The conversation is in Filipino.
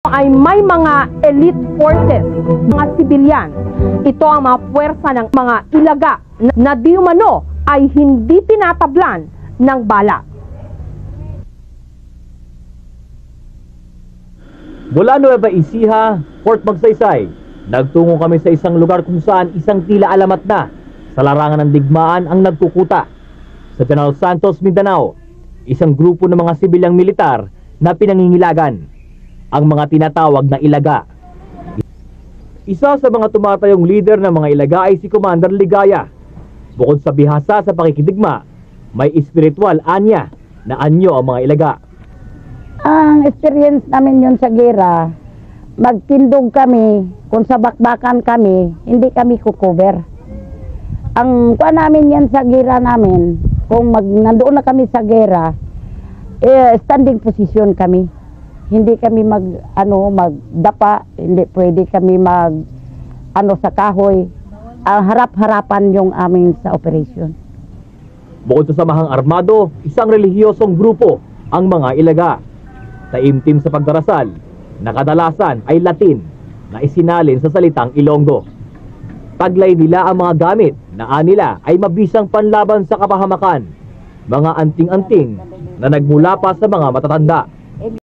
ay may mga elite forces, mga sibilyan. Ito ang mga puwersa ng mga ilaga na di umano ay hindi tinatablan ng bala. Mula Nueva Ecija, Port Magsaysay, nagtungo kami sa isang lugar kung saan isang tila alamat na sa larangan ng digmaan ang nagkukuta. Sa General Santos, Mindanao, isang grupo ng mga sibilyang militar na pinangingilagan, ang mga tinatawag na ilaga. Isa sa mga tumatayong leader ng mga ilaga ay si Commander Ligaya. Bukod sa bihasa sa pakikidigma, may espiritual anya na anyo ang mga ilaga. Ang experience namin yun sa gera, magtindog kami, kung sa bakbakan kami, hindi kami kukover. Ang kuha namin yan sa gera namin, kung nandoon na kami sa gera, standing position kami. Hindi kami magdapa, hindi pwede kami sa kahoy. Harap-harapan yung aming sa operation. Bukod sa samahang armado, isang relihiyosong grupo ang mga ilaga. Taimtim sa pagdarasal, na kadalasan ay Latin na isinalin sa salitang Ilonggo. Taglay nila ang mga gamit na anila ay mabisang panlaban sa kapahamakan, mga anting-anting na nagmula pa sa mga matatanda.